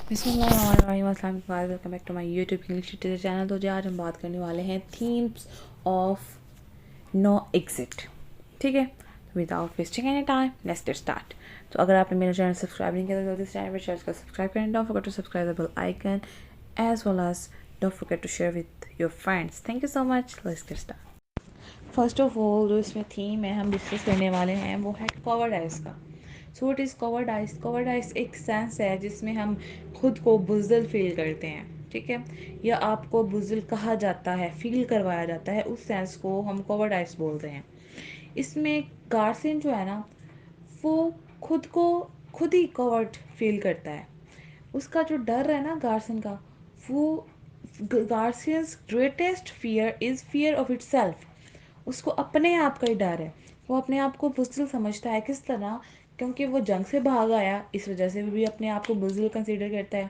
बिस्मिल्लाहिर्रहमानिर्रहीम, अस्सलाम वालेकुम, welcome back to my YouTube English teacher channel. तो आज हम बात करने वाले हैं थीम्स ऑफ नो एग्जिट। ठीक है, तो without wasting any time let's get start. तो अगर आपने मेरा चैनल सब्सक्राइब नहीं किया तो जल्दी से चैनल पर शेयर कर सब्सक्राइब करें। Don't forget to subscribe the bell icon as well as don't forget to share with your friends. Thank you so much. Let's get start. First of all जो इसमें थीम है हम discuss करने वाले हैं वो है कवर्ड आइज का। So it is covered eyes. Covered eyes एक सेंस है जिसमें हम खुद को बुज़दिल फील करते हैं। ठीक है, या आपको बुज़दिल कहा जाता है, फील करवाया जाता है, उस सेंस को हम कवर्ड आइज बोलते हैं। इसमें गार्सियन जो है ना, वो खुद को खुद ही कवर्ड फील करता है। उसका जो डर है ना गार्सियन का, वो Garcin's greatest fear is fear of itself. उसको अपने आप का ही डर है। वो अपने आप को बुज़दिल समझता है। किस तरह? क्योंकि वो जंग से भाग आया, इस वजह से भी अपने आप को बुज़दिल कंसीडर करता है।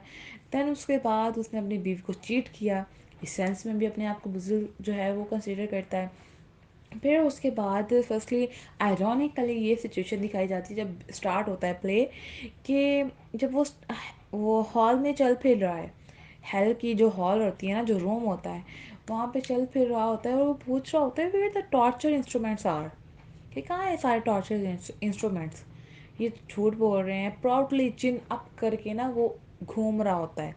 दैन उसके बाद उसने अपनी बीवी को चीट किया, इस सेंस में भी अपने आप को बुज़दिल जो है वो कंसीडर करता है। फिर उसके बाद फर्स्टली आयरॉनिकली ये सिचुएशन दिखाई जाती है जब स्टार्ट होता है प्ले, कि जब वो हॉल में चल फिर रहा है। हेल की जो हॉल होती है ना, जो रूम होता है, वहाँ पे चल फिर रहा होता है और वो पूछ रहा होता है where the torture instruments are, कि कहाँ है सारे टॉर्चर इंस्ट्रूमेंट्स। ये झूठ बोल रहे हैं। प्राउडली चिन अप करके ना वो घूम रहा होता है।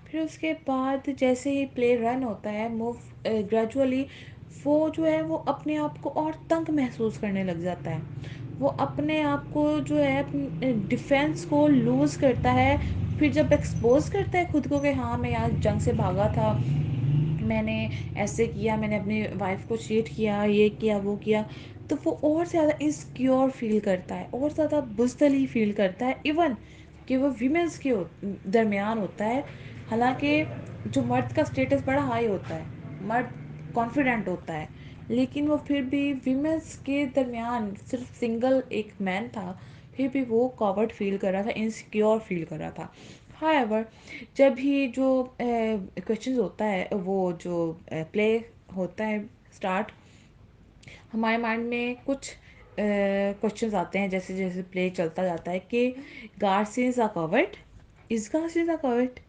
फिर उसके बाद जैसे ही प्ले रन होता है, मूव ग्रेजुअली, वो जो है वो अपने आप को और तंग महसूस करने लग जाता है। वो अपने आप को जो है अपने डिफेंस को लूज़ करता है। फिर जब एक्सपोज करता है खुद को कि हाँ मैं यहाँ जंग से भागा था, मैंने ऐसे किया, मैंने अपनी वाइफ को चीट किया, ये किया वो किया, तो वो और ज़्यादा इनसिक्योर फील करता है, और ज़्यादा बुज़दिली फील करता है। इवन कि वो वीमेंस के दरमियान होता है। हालांकि जो मर्द का स्टेटस बड़ा हाई होता है, मर्द कॉन्फिडेंट होता है, लेकिन वो फिर भी वीमेंस के दरमियान सिर्फ सिंगल एक मैन था, फिर भी वो कॉवर्ड फील कर रहा था, इनसिक्योर फील कर रहा था। हाउएवर, जब भी जो क्वेश्चंस होता है, वो जो प्ले होता है स्टार्ट, हमारे माइंड में कुछ क्वेश्चंस आते हैं जैसे जैसे प्ले चलता जाता है कि Garcin's are coward, is Garcin's are coward,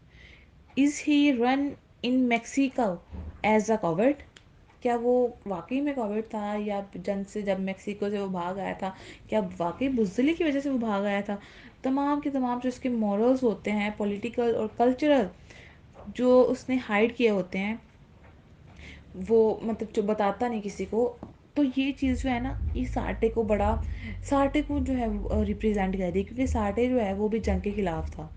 is he run in Mexico as a coward, क्या वो वाकई में कवर्ड था, या जंग से जब मेक्सिको से वो भाग आया था, क्या वाकई बुज़दिली की वजह से वो भाग आया था। तमाम के तमाम जो इसके मॉरल्स होते हैं, पॉलिटिकल और कल्चरल, जो उसने हाइड किए होते हैं, वो मतलब जो बताता नहीं किसी को। तो ये चीज़ जो है ना, ये साटे को बड़ा, साटे को जो है रिप्रेजेंट कर रही है, क्योंकि साटे जो है वो भी जंग के खिलाफ था।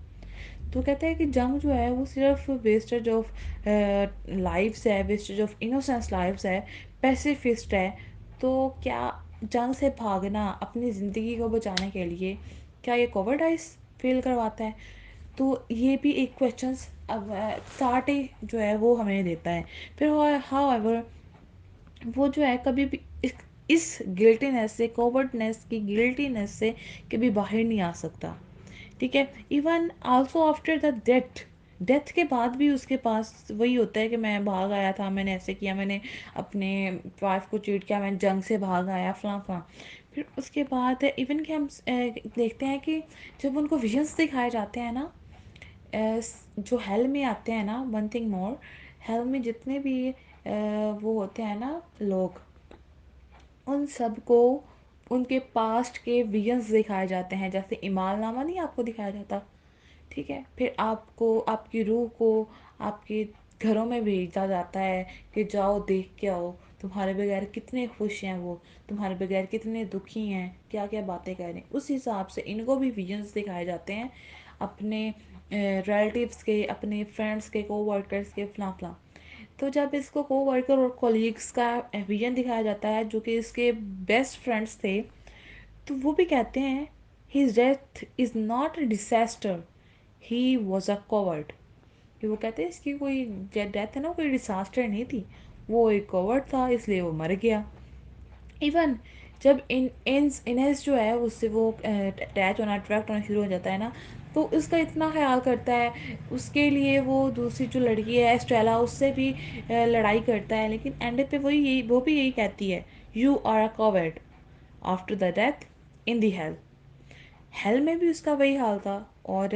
तो कहते हैं कि जंग जो है वो सिर्फ वेस्टेज ऑफ लाइफ्स है, वेस्टेज ऑफ इनोसेंस लाइफ्स है, पैसिफिस्ट है। तो क्या जंग से भागना अपनी ज़िंदगी को बचाने के लिए, क्या ये कोवर्डाइज फील करवाता है? तो ये भी एक क्वेश्चन अब साटे जो है वो हमें देता है। फिर हाउ एवर, वो जो है कभी भी इस गिल्टीनेस से, कोवर्डनेस की गिल्टीनेस से कभी बाहर नहीं आ सकता। ठीक है, even also after the death, death के बाद भी उसके पास वही होता है कि मैं भाग आया था, मैंने ऐसे किया, मैंने अपने वाइफ को चीट किया, मैं जंग से भाग आया, फलां फलां। फिर उसके बाद इवन कि हम देखते हैं कि जब उनको विजन्स दिखाए जाते हैं ना, जो हेल में आते हैं ना, वन थिंग मोर, हेल में जितने भी वो होते हैं ना लोग, उन सबको उनके पास्ट के विजन्स दिखाए जाते हैं। जैसे इमालनामा नहीं आपको दिखाया जाता, ठीक है, फिर आपको आपकी रूह को आपके घरों में भेजा जाता है कि जाओ देख के आओ, तुम्हारे बगैर कितने खुश हैं वो, तुम्हारे बगैर कितने दुखी हैं, क्या क्या बातें कर रहे हैं। उस हिसाब से इनको भी विजन्स दिखाए जाते हैं अपने रिलेटिव्स के, अपने फ्रेंड्स के, को वर्कर्स के, फला फला। तो जब इसको को वर्कर और कोलीग्स का विजन दिखाया जाता है जो कि इसके बेस्ट फ्रेंड्स थे, तो वो भी कहते हैं his death is not a disaster, he was a covered. कि वो कहते हैं इसकी कोई डेथ है ना, कोई डिसास्टर नहीं थी, वो एक कवर्ड था, इसलिए वो मर गया। इवन जब इनेस जो है उससे वो अटैच होना, अट्रैक्ट होना शुरू हो जाता है ना, तो उसका इतना ख्याल करता है, उसके लिए वो दूसरी जो लड़की है एस्ट्रेला, उससे भी लड़ाई करता है, लेकिन एंड पे वही यही वो भी यही कहती है, you are a coward after the death in the hell. Hell में भी उसका वही हाल था। और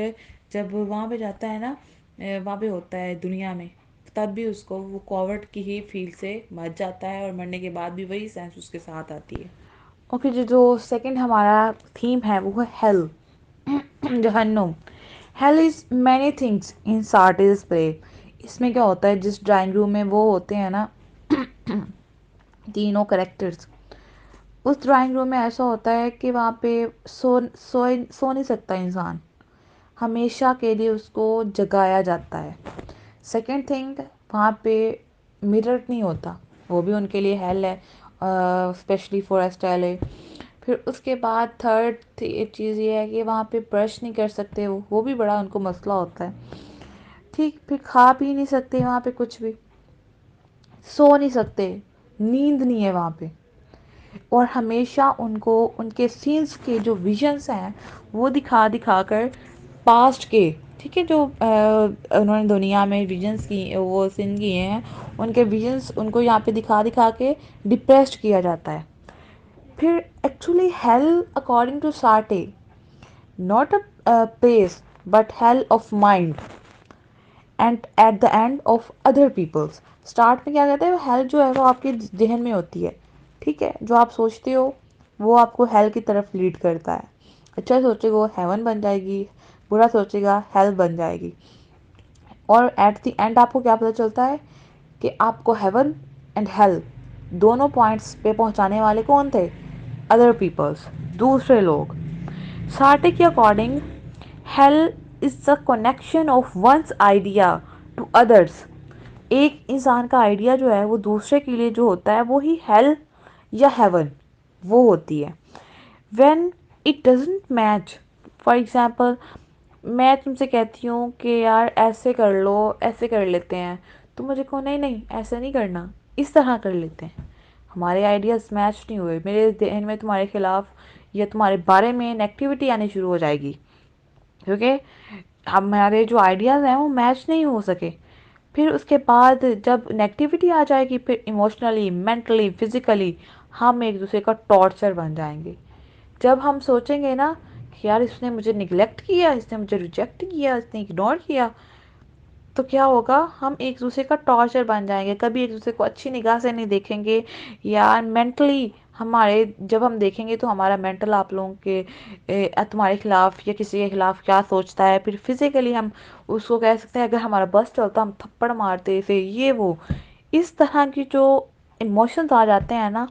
जब वहाँ पे जाता है ना, वहाँ पे होता है दुनिया में, तब भी उसको वो कॉवर्ड की ही फील से मर जाता है, और मरने के बाद भी वही सेंस उसके साथ आती है। ओके जी, जो सेकंड हमारा थीम है वो है हेल, जहन्नुम। Hell is many things in Sartre's play. इसमें क्या होता है, जिस ड्राइंग रूम में वो होते हैं ना तीनों करेक्टर्स, उस ड्राइंग रूम में ऐसा होता है कि वहाँ पे सो नहीं सकता इंसान, हमेशा के लिए उसको जगाया जाता है। सेकंड थिंग, वहाँ पे मिरर नहीं होता, वो भी उनके लिए हेल है, स्पेशली फॉर एस्टाइले। फिर उसके बाद थर्ड चीज़ ये है कि वहाँ पे ब्रश नहीं कर सकते, वो भी बड़ा उनको मसला होता है। ठीक, फिर खा पी नहीं सकते वहाँ पे कुछ भी, सो नहीं सकते, नींद नहीं है वहाँ पे, और हमेशा उनको उनके सीन्स के जो विजन्स हैं वो दिखा दिखा कर पास्ट के, ठीक है, जो उन्होंने दुनिया में विजन्स की वो सीन किए हैं, उनके विजन्स उनको यहाँ पे दिखा दिखा के डिप्रेस्ड किया जाता है। फिर actually hell according to Sartre not a place but hell of mind and at the end of other peoples. Start में क्या कहते हैं, हेल जो है वो आपके जहन में होती है, ठीक है, जो आप सोचते हो वो आपको हेल की तरफ लीड करता है। अच्छा सोचेगा वो हेवन बन जाएगी, बुरा सोचेगा हेल बन जाएगी, और एट द एंड आपको क्या पता चलता है कि आपको हेवन एंड हेल दोनों पॉइंट्स पे पहुंचाने वाले कौन थे, अदर पीपल्स, दूसरे लोग। सार्टे के according hell is the connection of one's idea to others. एक इंसान का आइडिया जो है वो दूसरे के लिए जो होता है वो ही हेल या हेवन वो होती है। When it doesn't match, for example मैं तुमसे कहती हूँ कि यार ऐसे कर लो, ऐसे कर लेते हैं, तो मुझे कहो नहीं नहीं ऐसे नहीं करना, इस तरह कर लेते हैं, हमारे आइडियाज़ मैच नहीं हुए, मेरे जहन में तुम्हारे खिलाफ या तुम्हारे बारे में नेगेटिविटी आनी शुरू हो जाएगी, क्योंकि हमारे जो आइडियाज़ हैं वो मैच नहीं हो सके। फिर उसके बाद जब नेगेटिविटी आ जाएगी, फिर इमोशनली, मेंटली, फिज़िकली हम एक दूसरे का टॉर्चर बन जाएंगे। जब हम सोचेंगे ना कि यार इसने मुझे निगलेक्ट किया, इसने मुझे रिजेक्ट किया, इसने इग्नोर किया, तो क्या होगा, हम एक दूसरे का टॉर्चर बन जाएंगे, कभी एक दूसरे को अच्छी निगाह से नहीं देखेंगे। या मेंटली हमारे जब हम देखेंगे तो हमारा मेंटल आप लोगों के तुम्हारे खिलाफ या किसी के खिलाफ क्या सोचता है। फिर फिजिकली हम उसको कह सकते हैं, अगर हमारा बस चलता हम थप्पड़ मारते इसे, ये वो इस तरह की जो इमोशंस आ जाते हैं ना,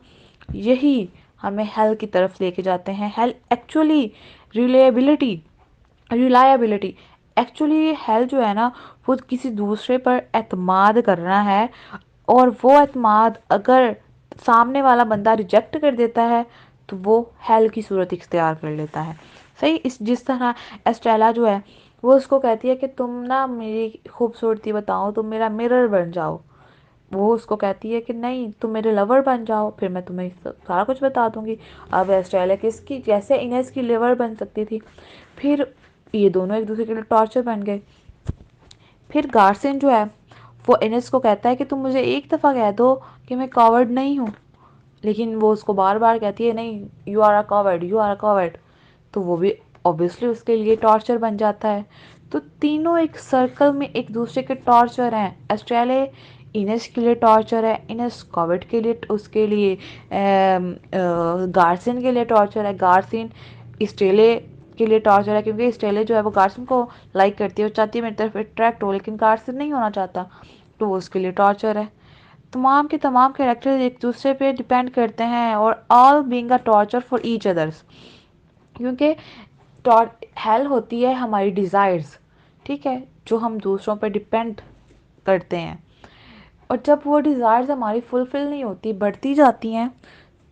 यही हमें हेल की तरफ लेके जाते हैं। Hello actually reliability reliability, actually hello जो है ना वो किसी दूसरे पर एतमाद करना है, और वो एतमाद अगर सामने वाला बंदा रिजेक्ट कर देता है तो वो हेल की सूरत इख्तियार कर लेता है। सही, इस जिस तरह एस्ट्रेला जो है वो उसको कहती है कि तुम ना मेरी खूबसूरती बताओ, तुम मेरा मिरर बन जाओ, वो उसको कहती है कि नहीं तुम मेरे लवर बन जाओ, फिर मैं तुम्हें सारा कुछ बता दूंगी। अब एस्ट्रेलिया किसकी, जैसे इनेस की लिवर बन सकती थी, फिर ये दोनों एक दूसरे के लिए टॉर्चर बन गए। फिर गार्सिन जो है वो इनेस को कहता है कि तुम मुझे एक दफ़ा कह दो कि मैं कॉवर्ड नहीं हूँ, लेकिन वो उसको बार बार कहती है नहीं you are a coward, you are a coward, तो वो भी ऑब्वियसली उसके लिए टॉर्चर बन जाता है। तो तीनों एक सर्कल में एक दूसरे के टॉर्चर हैं। एस्ट्रेले इनेस के लिए टॉर्चर है, इनेस कॉवर्ड के लिए, उसके लिए गार्सिन के लिए टॉर्चर है, गार्सिन स्टेले के लिए टॉर्चर है, क्योंकि स्टेले जो है वो गार्सिन को लाइक करती है, वो चाहती है मेरी तरफ अट्रैक्ट हो, लेकिन गार्सिन नहीं होना चाहता, तो वो उसके लिए टॉर्चर है। तमाम के तमाम कैरेक्टर्स एक दूसरे पे डिपेंड करते हैं, और all being a torture for each others, क्योंकि हेल होती है हमारी डिज़ायर्स, ठीक है, जो हम दूसरों पर डिपेंड करते हैं, और जब वो डिज़ायर्स हमारी फुलफ़िल नहीं होती, बढ़ती जाती हैं,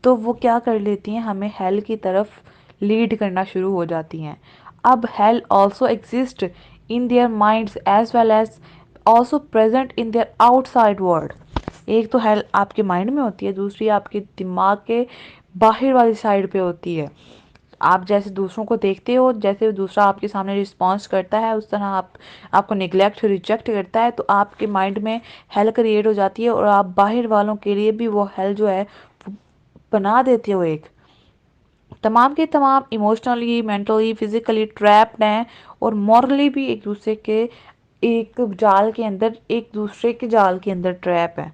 तो वो क्या कर लेती हैं, हमें हेल की तरफ लीड करना शुरू हो जाती हैं। अब hell also exist in their minds as well as also present in their outside world. एक तो हेल आपके माइंड में होती है, दूसरी आपके दिमाग के बाहर वाली साइड पे होती है। आप जैसे दूसरों को देखते हो, जैसे दूसरा आपके सामने रिस्पॉन्स करता है, उस तरह आप आपको निगलेक्ट रिजेक्ट करता है, तो आपके माइंड में हेल क्रिएट हो जाती है, और आप बाहर वालों के लिए भी वो हेल जो है वो बना देते हो एक। तमाम के तमाम इमोशनली, मेंटली, फिजिकली ट्रैप्ड हैं और मॉरली भी एक दूसरे के एक जाल के अंदर, एक दूसरे के जाल के अंदर ट्रैप है।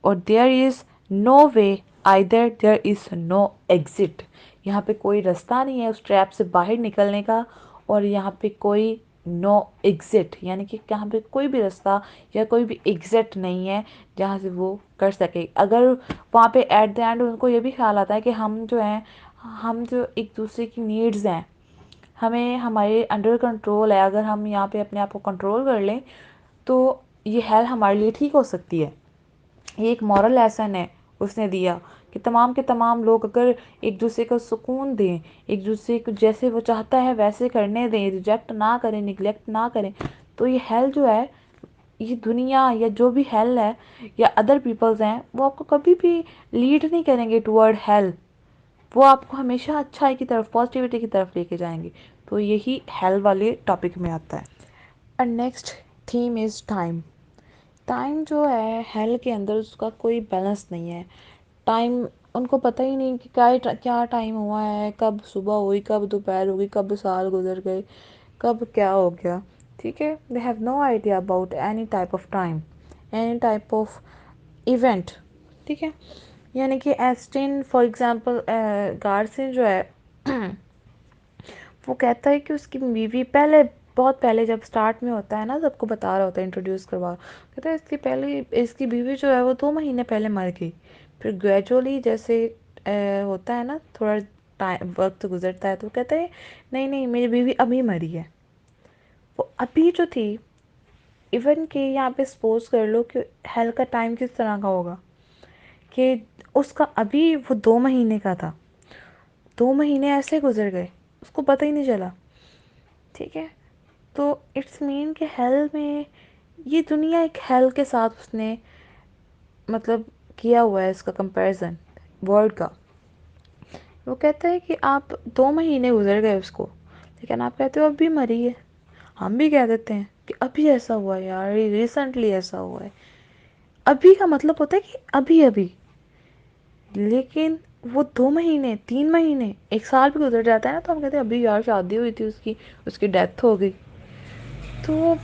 और there is no way either, there is no exit. यहाँ पे कोई रास्ता नहीं है उस ट्रैप से बाहर निकलने का, और यहाँ पे कोई नो एग्जिट, यानी कि यहाँ पे कोई भी रास्ता या कोई भी एग्जिट नहीं है जहाँ से वो कर सके। अगर वहाँ पे एट द एंड उनको ये भी ख्याल आता है कि हम जो हैं, हम जो एक दूसरे की नीड्स हैं, हमें हमारे अंडर कंट्रोल है, अगर हम यहाँ पे अपने आप को कंट्रोल कर लें तो ये हेल्थ हमारे लिए ठीक हो सकती है। ये एक मॉरल लेसन है उसने दिया कि तमाम के तमाम लोग अगर एक दूसरे को सुकून दें, एक दूसरे को जैसे वो चाहता है वैसे करने दें, रिजेक्ट ना करें, निगलेक्ट ना करें, तो ये हेल्थ जो है, ये दुनिया या जो भी हेल्थ है या अदर पीपल्स हैं, वो आपको कभी भी लीड नहीं करेंगे टुवर्ड हेल्थ। वो आपको हमेशा अच्छाई की तरफ, पॉजिटिविटी की तरफ लेके जाएंगे। तो यही हेल्थ वाले टॉपिक में आता है। And next theme is time. Time जो है हेल के अंदर, उसका कोई बैलेंस नहीं है। टाइम, उनको पता ही नहीं कि क्या टाइम हुआ है, कब सुबह हुई, कब दोपहर हो गई, कब साल गुजर गए, कब क्या हो गया। ठीक है, they have no idea about any type of time, any type of event. ठीक है, यानी कि एस्टिन फॉर एग्जांपल, गार्सिन जो है वो कहता है कि उसकी बीवी पहले, बहुत पहले जब स्टार्ट में होता है ना, सबको बता रहा होता है, इंट्रोड्यूस करवा, कहता है इसकी पहले, इसकी बीवी जो है वो 2 महीने पहले मर गई। फिर ग्रेजुअली जैसे होता है ना, थोड़ा टाइम वक्त गुजरता है, तो कहता है नहीं नहीं मेरी बीवी अभी मरी है। वो अभी जो थी, इवन कि यहाँ पे सपोज कर लो कि हेल का टाइम किस तरह का होगा कि उसका अभी वो 2 महीने का था, 2 महीने ऐसे गुजर गए, उसको पता ही नहीं चला। ठीक है, तो इट्स मीन कि हेल में, ये दुनिया एक हेल के साथ उसने मतलब किया हुआ है इसका कंपैरिजन वर्ड का। वो कहता है कि आप 2 महीने गुजर गए उसको, लेकिन आप कहते हो अभी मरी है। हम भी कह देते हैं कि अभी ऐसा हुआ है यार, रिसेंटली ऐसा हुआ है। अभी का मतलब होता है कि अभी अभी, लेकिन वो 2 महीने, 3 महीने, एक साल भी गुजर जाता है ना, तो हम कहते हैं अभी यार शादी हुई थी उसकी, उसकी डेथ हो गई। तो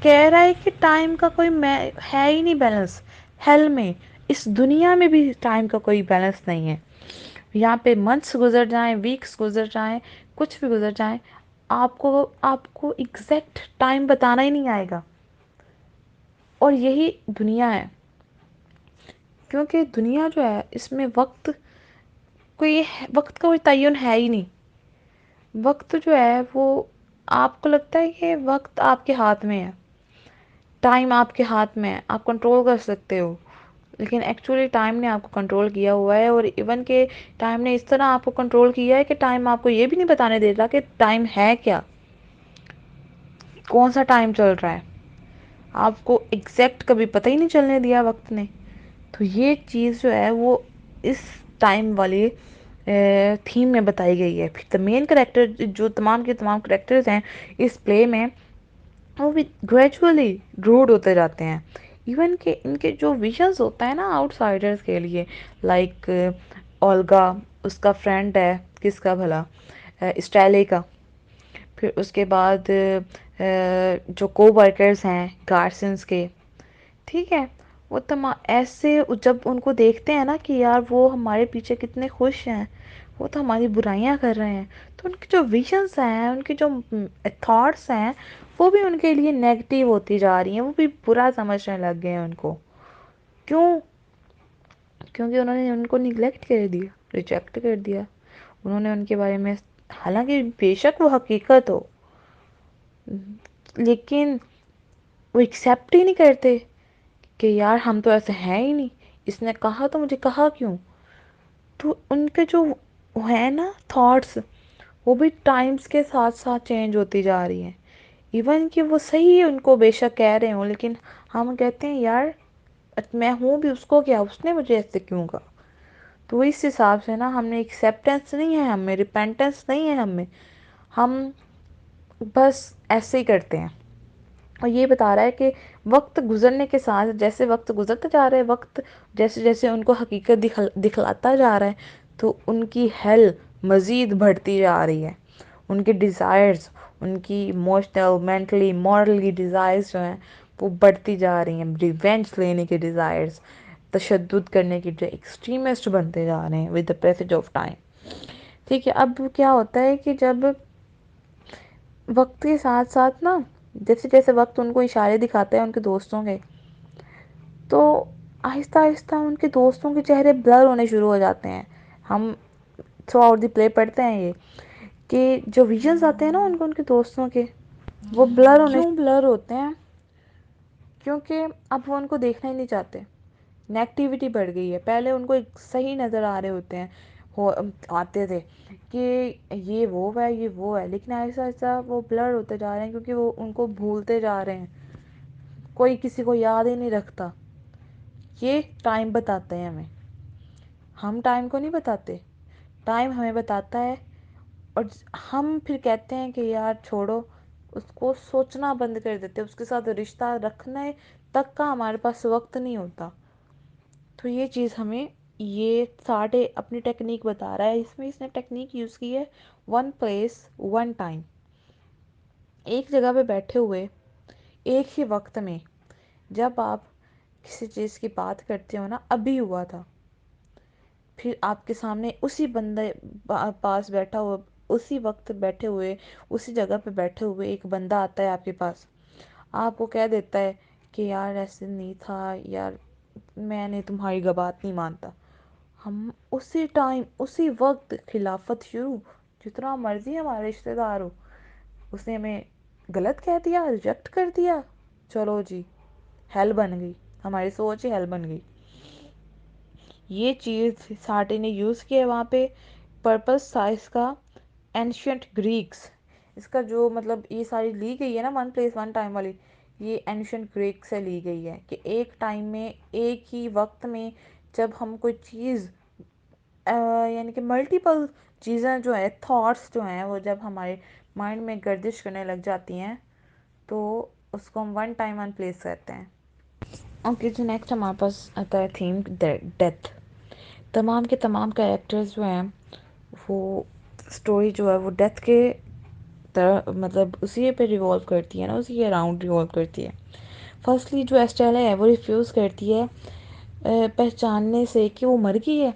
कह रहा है कि टाइम का कोई है ही नहीं बैलेंस हेल में। इस दुनिया में भी टाइम का कोई बैलेंस नहीं है। यहाँ पे मंथ्स गुजर जाएं, वीक्स गुजर जाएं, कुछ भी गुजर जाएं, आपको आपको एग्जैक्ट टाइम बताना ही नहीं आएगा। और यही दुनिया है, क्योंकि दुनिया जो है इसमें वक्त का कोई तयन है ही नहीं। वक्त जो है वो, आपको लगता है कि वक्त आपके हाथ में है, टाइम आपके हाथ में है, आप कंट्रोल कर सकते हो, लेकिन एक्चुअली टाइम ने आपको कंट्रोल किया हुआ है। और इवन के टाइम ने इस तरह आपको कंट्रोल किया है कि टाइम आपको ये भी नहीं बताने दे रहा कि टाइम है क्या, कौन सा टाइम चल रहा है, आपको एग्जैक्ट कभी पता ही नहीं चलने दिया वक्त ने। तो ये चीज़ जो है वो इस टाइम वाली थीम में बताई गई है। फिर द मेन करेक्टर, जो तमाम के तमाम करेक्टर्स हैं इस प्ले में, वो भी ग्रेजुअली रूड होते जाते हैं। इवन के इनके जो विजन्स होता है ना आउटसाइडर्स के लिए, लाइक ओल्गा, उसका फ्रेंड है किसका भला, स्टाइले का। फिर उसके बाद जो को वर्कर्स हैं गार्सन्स के, ठीक है, वो तमाम ऐसे जब उनको देखते हैं ना कि यार वो हमारे पीछे कितने खुश हैं, वो तो हमारी बुराइयां कर रहे हैं, तो उनके जो विजन्स हैं, उनके जो थॉट्स हैं, वो भी उनके लिए नेगेटिव होती जा रही हैं, वो भी बुरा समझने लग गए हैं उनको। क्यों? क्योंकि उन्होंने उनको निगलेक्ट कर दिया, रिजेक्ट कर दिया। उन्होंने उनके बारे में, हालांकि बेशक वो हकीकत हो, लेकिन वो एक्सेप्ट ही नहीं करते कि यार हम तो ऐसे हैं ही नहीं, इसने कहा तो मुझे कहा क्यों। तो उनके जो है ना थॉट्स, वो भी टाइम्स के साथ साथ चेंज होती जा रही हैं। इवन कि वो सही है, उनको बेशक कह रहे हो, लेकिन हम कहते हैं यार मैं हूँ भी, उसको क्या, उसने मुझे ऐसे क्यों कहा। तो इस हिसाब से ना, हमने एक्सेप्टेंस नहीं है हमें, रिपेंटेंस नहीं है हमें, हम बस ऐसे ही करते हैं। और ये बता रहा है कि वक्त गुजरने के साथ, जैसे वक्त गुजरता जा रहा है, वक्त जैसे जैसे उनको हकीकत दिखलाता जा रहा है, तो उनकी हेल मज़ीद बढ़ती जा रही है। उनके डिज़ायर्स, उनकी इमोशनल, मेंटली, मॉरली डिज़ायर्स जो हैं वो बढ़ती जा रही हैं। रिवेंज लेने के डिज़ायर्स, तशद्दुद करने के जो एक्सट्रीमिस्ट बनते जा रहे हैं with the passage of time. ठीक है, अब क्या होता है कि जब वक्त के साथ साथ ना, जैसे जैसे वक्त उनको इशारे दिखाता है उनके दोस्तों के, तो आहिस्ता आहिस्ता उनके दोस्तों के चेहरे ब्लर होने शुरू हो जाते हैं। हम थ्रू आउट द प्ले पढ़ते हैं ये कि जो विजन्स आते हैं ना उनको उनके दोस्तों के, वो ब्लर होने, क्यों ब्लर होते हैं? क्योंकि अब वो उनको देखना ही नहीं चाहते। नेगेटिविटी बढ़ गई है। पहले उनको एक सही नज़र आ रहे होते हैं, हो आते थे कि ये वो है, लेकिन ऐसा ऐसा वो ब्लर होते जा रहे हैं क्योंकि वो उनको भूलते जा रहे हैं। कोई किसी को याद ही नहीं रखता। ये टाइम बताते हैं हमें, हम टाइम को नहीं बताते, टाइम हमें बताता है। और हम फिर कहते हैं कि यार छोड़ो, उसको सोचना बंद कर देते हैं, उसके साथ रिश्ता रखने तक का हमारे पास वक्त नहीं होता। तो ये चीज़ हमें, ये साढ़े अपनी टेक्निक बता रहा है। इसमें इसने टेक्निक यूज़ की है, वन प्लेस वन टाइम। एक जगह पे बैठे हुए एक ही वक्त में जब आप किसी चीज़ की बात करते हो ना, अभी हुआ था, फिर आपके सामने उसी बंदे पास बैठा हुआ, उसी वक्त बैठे हुए, उसी जगह पे बैठे हुए एक बंदा आता है आपके पास, आपको कह देता है कि यार ऐसे नहीं था यार, मैंने तुम्हारी बात नहीं मानता। हम उसी टाइम उसी वक्त खिलाफत शुरू, जितना मर्जी हमारा रिश्तेदार हो, उसने हमें गलत कह दिया, रिजेक्ट कर दिया, चलो जी, हेल बन गई, हमारी सोच ही हेल बन गई। ये चीज़ साटे ने यूज़ किया है वहाँ पे। पर्पस था इसका एंशियंट ग्रीक्स, इसका जो मतलब ये सारी ली गई है ना वन प्लेस वन टाइम वाली, ये एंशियंट ग्रीक से ली गई है कि एक टाइम में, एक ही वक्त में जब हम कोई चीज़, यानी कि मल्टीपल चीज़ें जो है, थॉट्स जो हैं, वो जब हमारे माइंड में गर्दिश करने लग जाती हैं, तो उसको हम वन टाइम वन प्लेस कहते हैं। ओके, जो नेक्स्ट हमारे पास आता है थीम डेथ। तमाम के तमाम कैरेक्टर्स जो हैं, वो स्टोरी जो है वो डेथ के तरह, मतलब उसी पे रिवॉल्व करती है ना, उसी के अराउंड रिवॉल्व करती है। फर्स्टली जो एस्टेला है वो रिफ्यूज़ करती है पहचानने से कि वो मर गई है।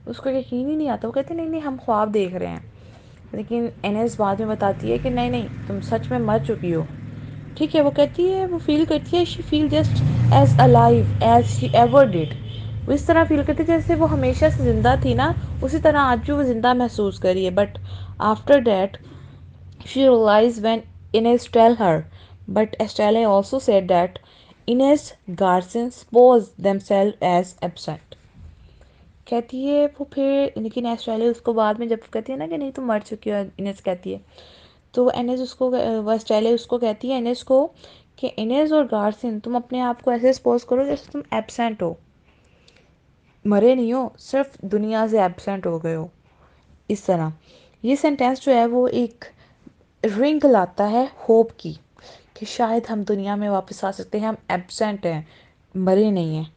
उसको यकीन ही नहीं आता, वो कहते नहीं नहीं हम ख्वाब देख रहे हैं। लेकिन एनएस बाद में बताती है कि नहीं नहीं तुम सच में मर चुकी हो। ठीक है, वो कहती है, वो फील करती है, she feel just as alive as she ever did. वो इस तरह फील करती है जैसे वो हमेशा से ज़िंदा थी ना, उसी तरह आज भी वो ज़िंदा महसूस करी है। But after that she realized when Inez tell her, but Estelle also said that Inez Garcin posed themselves as absent। कहती है वो फिर, लेकिन एस्ट्रेलिया उसको बाद में जब कहती है ना कि नहीं तुम मर चुकी हो, इनेस कहती है, तो इनेस उसको, वो एस्ट्रेलिया उसको कहती है इनेस को कि इनेस और गार्सिन तुम अपने आप को ऐसे सपोज करो जैसे तुम एब्सेंट हो, मरे नहीं हो, सिर्फ दुनिया से एब्सेंट हो गए हो। इस तरह ये सेंटेंस जो है वो एक रिंग लाता है होप की, कि शायद हम दुनिया में वापस आ सकते हैं, हम एब्सेंट हैं, मरे नहीं हैं।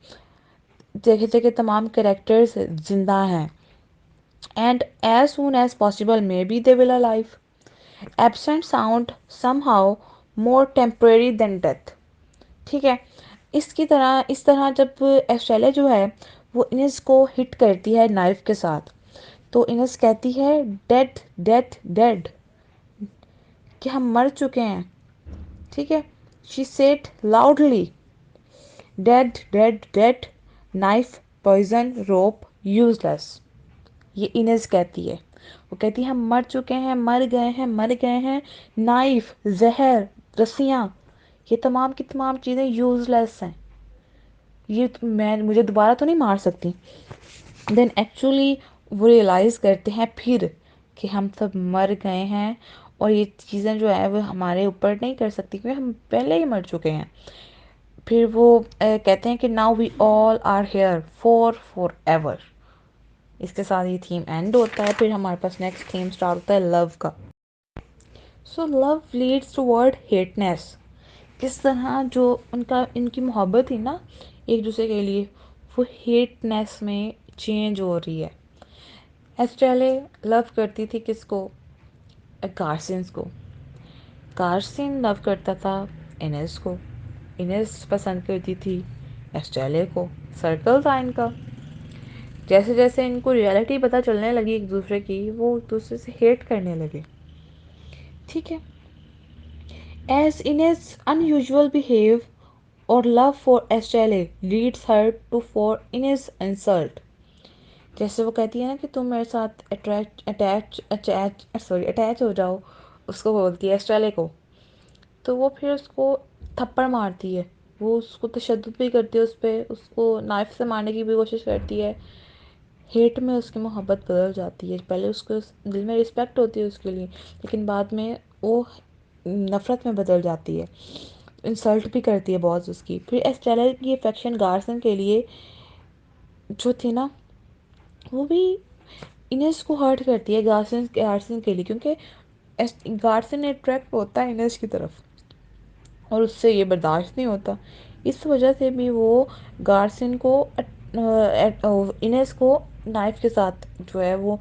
जगह जगह तमाम कैरेक्टर्स जिंदा हैं, and as soon as possible may be they will alive. Absent sound somehow more temporary than death. ठीक है, इस तरह जब ऑस्ट्रेलिया जो है वो इनेस को हिट करती है नाइफ के साथ, तो इनेस कहती है डेड डेड डेड, कि हम मर चुके हैं। ठीक है, she said loudly dead dead dead, knife poison rope useless. ये इनेस कहती है, वो कहती है हम मर चुके हैं, मर गए हैं, मर गए हैं, नाइफ, जहर, रस्सियाँ, ये तमाम की तमाम चीज़ें यूजलेस हैं, ये मैं मुझे दोबारा तो नहीं मार सकती। देन एक्चुअली वो रियलाइज़ करते हैं फिर कि हम सब मर गए हैं, और ये चीज़ें जो है वो हमारे ऊपर नहीं कर सकती क्योंकि हम पहले ही मर चुके हैं। फिर वो कहते हैं कि now we all are here forever. इसके साथ ये थीम एंड होता है। फिर हमारे पास नेक्स्ट थीम स्टार्ट होता है लव का। So love leads toward hateness. किस तरह जो उनका इनकी मोहब्बत थी ना एक दूसरे के लिए, वो हेटनेस में चेंज हो रही है। एस्ट्रेले लव करती थी किसको? गार्सियंस को। गार्सियन लव करता था इनेस को। इनेस पसंद करती थी एस्ट्रेले को। सर्कल था इनका। जैसे जैसे इनको रियलिटी पता चलने लगी एक दूसरे की, वो एक दूसरे से हेट करने लगे। ठीक है। एज इनेस अनयूजुअल बिहेव और love for Estelle leads her to for Inez insult. जैसे वो कहती है ना कि तुम मेरे साथ अटैच हो जाओ, उसको बोलती है एस्ट्रेले को, तो वो फिर उसको थप्पड़ मारती है। वो उसको तशद्दुद भी करती है उस पर, उसको नाइफ से मारने की भी कोशिश करती है। हेट में उसकी मोहब्बत बदल जाती है। पहले उसको दिल में रिस्पेक्ट होती है उसके लिए, लेकिन बाद में वो नफ़रत में बदल जाती है। इंसल्ट भी करती है बहुत उसकी। फिर एस्ट्रेला की अफेक्शन गार्सन के लिए जो थी ना, वो भी इनेस को हर्ट करती है गार्सन गार्सन के लिए, क्योंकि गार्सन अट्रैक्ट होता है इनेस की तरफ और उससे ये बर्दाश्त नहीं होता। इस वजह से भी वो गार्सिन को इनेस को नाइफ के साथ जो है वो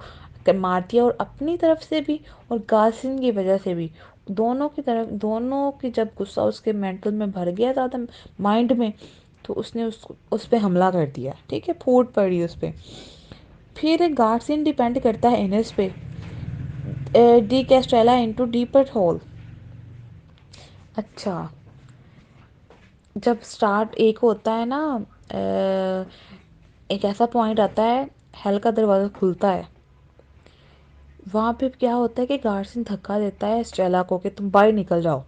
मारती है, और अपनी तरफ से भी और गार्सिन की वजह से भी। दोनों की तरफ, दोनों की जब गुस्सा उसके मेंटल में भर गया ज़्यादा, माइंड में, तो उसने उस पर हमला कर दिया। ठीक है, फूट पड़ी उस पर। फिर गार्सिन डिपेंड करता है इनेस पे, डी कैस्ट्रेला इनटू डीपर होल। अच्छा, जब स्टार्ट एक होता है ना, एक ऐसा पॉइंट आता है, हेल का दरवाज़ा खुलता है। वहाँ पे क्या होता है कि गार्डन धक्का देता है स्टेला को कि तुम बाहर निकल जाओ।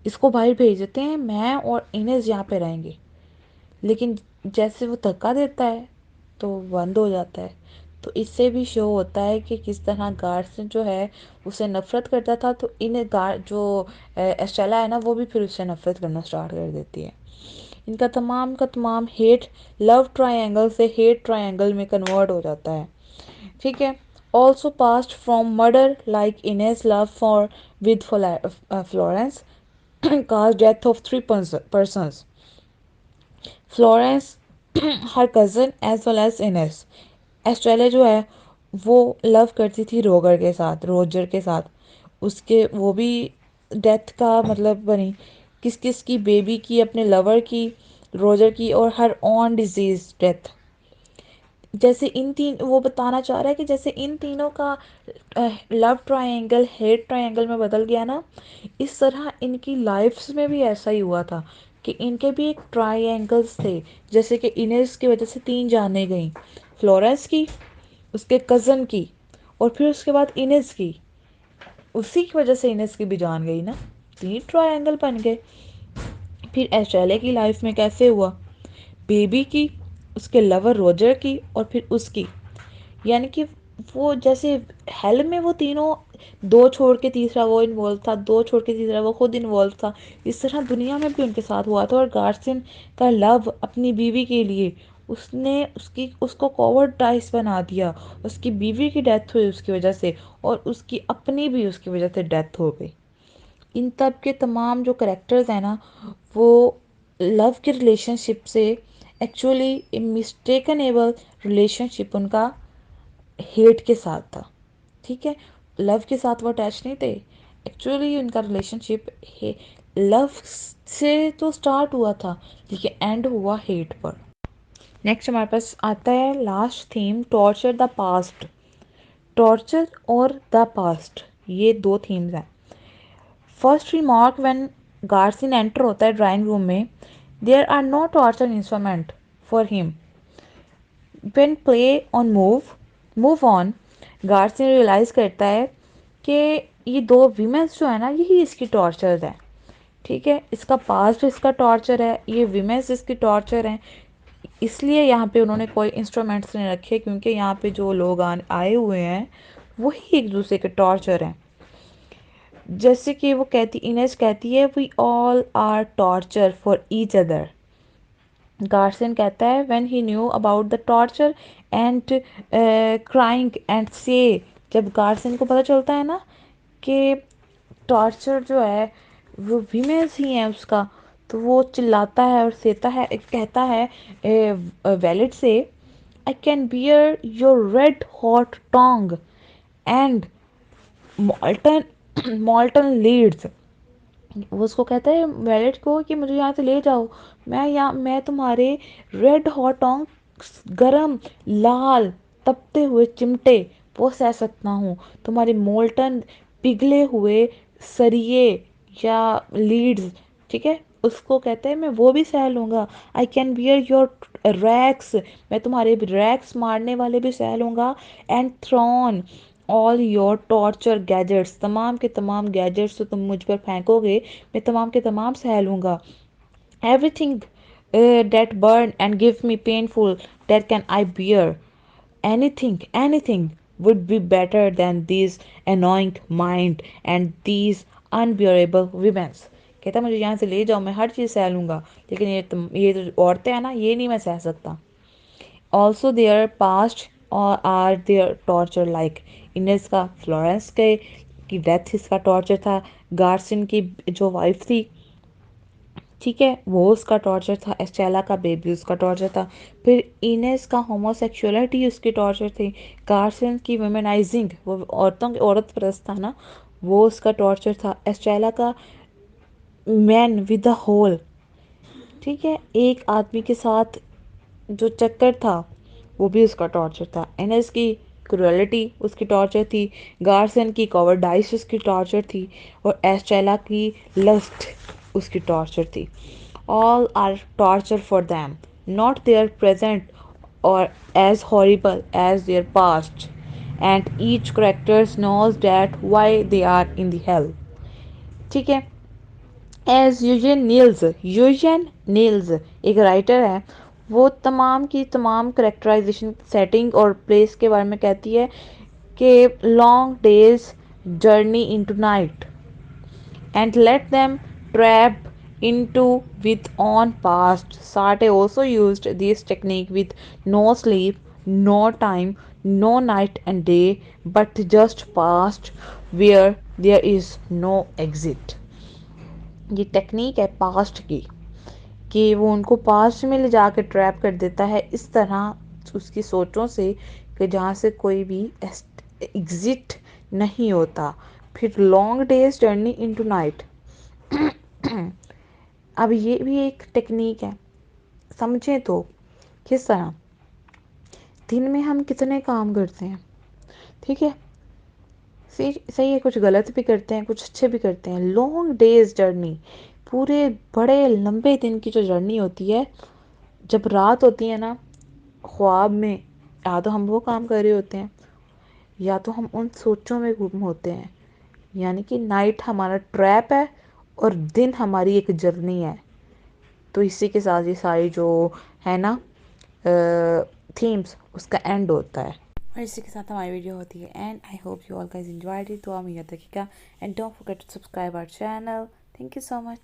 इसको बाहर भेज देते हैं, मैं और इनेस यहाँ पे रहेंगे। लेकिन जैसे वो धक्का देता है तो बंद हो जाता है। तो इससे भी शो होता है कि किस तरह गार्डन जो है उसे नफ़रत करता था, तो इन गार्ड जो एस्टेला है ना, वो भी फिर उससे नफ़रत करना स्टार्ट कर देती है। इनका तमाम का तमाम हेट लव ट्रायंगल से हेट ट्रायंगल में कन्वर्ट हो जाता है। ठीक है। Also past from murder like Ines love for with Florence cause death of three persons, Florence her cousin as well as Ines. Estrella जो है वो लव करती थी रोगर के साथ, रोजर के साथ। उसके वो भी डेथ का मतलब बनी, किस किस की, बेबी की, अपने लवर की, रोजर की, और हर ऑन डिजीज डेथ। जैसे इन तीन, वो बताना चाह रहा है कि जैसे इन तीनों का लव ट्रायंगल हेट ट्रायंगल में बदल गया ना, इस तरह इनकी लाइफ्स में भी ऐसा ही हुआ था कि इनके भी एक ट्रायंगल्स थे। जैसे कि इनेस की वजह से तीन जाने गई, फ्लोरेंस की, उसके कज़न की, और फिर उसके बाद इनेस की। उसी की वजह से इनेस की भी जान गई ना, तीन ट्रायंगल बन गए। फिर एस्ट्रेलिया की लाइफ में कैसे हुआ, बेबी की, उसके लवर रोजर की, और फिर उसकी। यानी कि वो जैसे हेल में वो तीनों, दो छोड़ के तीसरा वो इन्वॉल्व था, दो छोड़ के तीसरा वो खुद इन्वॉल्व था, इस तरह दुनिया में भी उनके साथ हुआ था। और गार्सियन का लव अपनी बीवी के लिए, उसने उसको कोवर्टाइज बना दिया। उसकी बीवी की डेथ हुई उसकी वजह से, और उसकी अपनी भी उसकी वजह से डेथ हो गई। इन तब के तमाम जो करेक्टर्स हैं ना, वो लव के रिलेशनशिप से एक्चुअली मिस्टेकनेबल रिलेशनशिप उनका हेट के साथ था। ठीक है, लव के साथ वो अटैच नहीं थे। एक्चुअली उनका रिलेशनशिप लव से तो स्टार्ट हुआ था, लेकिन एंड हुआ हेट पर। नेक्स्ट हमारे पास आता है last theme, torture the past. Torture और द पास्ट, ये दो थीम्स हैं। First remark when Garcin enter होता है ड्राइंग रूम में, there are no torture instrument for him. When play on move on, Garcin realise करता है कि ये दो वीमेंस जो है ना, यही इसकी टॉर्चर है। ठीक है, इसका पास्ट भी इसका टॉर्चर है, ये वीमेंस इसकी टॉर्चर हैं। इसलिए यहाँ पे उन्होंने कोई इंस्ट्रूमेंट्स नहीं रखे, क्योंकि यहाँ पे जो लोग आए हुए हैं वही एक दूसरे के टॉर्चर हैं। जैसे कि वो कहती, इनेस कहती है, we all are torture for each other. Garcin कहता है, when he knew about the torture and crying and say, जब गार्सियन को पता चलता है ना कि टॉर्चर जो है वो फीमेल्स ही हैं उसका, तो वो चिल्लाता है और सहता है, कहता है वैलेट से I can bear your red hot tongue and molten molten leads. वो उसको कहता है वैलेट को कि मुझे यहाँ से ले जाओ, मैं तुम्हारे रेड हॉट टोंग, गरम लाल तपते हुए चिमटे वो सह सकता हूँ, तुम्हारे मोल्टन पिघले हुए सरिये या लीड्स, ठीक है, उसको कहते हैं मैं वो भी सह लूँगा। I can bear your racks, मैं तुम्हारे रैक्स मारने वाले भी सह लूँगा। And thrown all your torture gadgets, तमाम के तमाम गैजेट्स तो तुम मुझ पर फेंकोगे, मैं तमाम के तमाम सह लूँगा। Everything that burn and give me painful, that can I bear. Anything would be better than these annoying mind and these unbearable women. कहता मुझे यहाँ से ले जाओ, मैं हर चीज़ सह लूँगा, लेकिन ये जो औरतें हैं ना, ये नहीं मैं सह सकता। ऑल्सो देयर पास्ट और are their torture like, Ines का फ्लोरेंस के की डेथ इसका टॉर्चर था, गार्सिन की जो वाइफ थी, ठीक है, वो उसका टॉर्चर था, एस्टेला का बेबी उसका टॉर्चर था, फिर इनेस का होमोसेक्सुअलिटी उसकी टॉर्चर थी, गार्सिन की वुमेनाइजिंग, वो औरतों की औरत परस्त था ना, वो उसका टॉर्चर था, एस्टेला का मैन विद द होल, ठीक है, एक आदमी के साथ जो चक्कर था वो भी उसका टॉर्चर था, एनएस की क्रुएलिटी उसकी टॉर्चर थी, गार्सन की कॉवर्डाइस उसकी टॉर्चर थी, और एस्ट्रेला की लस्ट उसकी टॉर्चर थी। All are torture for them, not their present और as horrible as their past, and each characters knows that why they are in the hell, ठीक है। एज यूजन नील्स एक राइटर है, वो तमाम की तमाम करेक्टराइजेशन सेटिंग और प्लेस के बारे में कहती है कि long days journey into night and let them trap into with on past. Sartre also used this technique with no sleep, no time, no night and day, but just past where there is no exit. ये technique है past की, कि वो उनको past में ले जाकर trap कर देता है इस तरह उसकी सोचों से कि जहाँ से कोई भी एग्जिट नहीं होता। फिर long days journey into night, अब ये भी एक टेक्निक है, समझें तो किस तरह दिन में हम कितने काम करते हैं, ठीक है, फिर सही है, कुछ गलत भी करते हैं, कुछ अच्छे भी करते हैं। लॉन्ग डेज जर्नी, पूरे बड़े लंबे दिन की जो जर्नी होती है, जब रात होती है ना, ख्वाब में या तो हम वो काम कर रहे होते हैं या तो हम उन सोचों में गुम होते हैं, यानी कि नाइट हमारा ट्रैप है और दिन हमारी एक जर्नी है। तो इसी के साथ ये सारी जो है ना थीम्स, उसका एंड होता है, और इसी के साथ हमारी वीडियो होती है end. I hope you all guys enjoyed it, तो हम याद रखिएगा and don't forget to subscribe our channel. Thank you so much.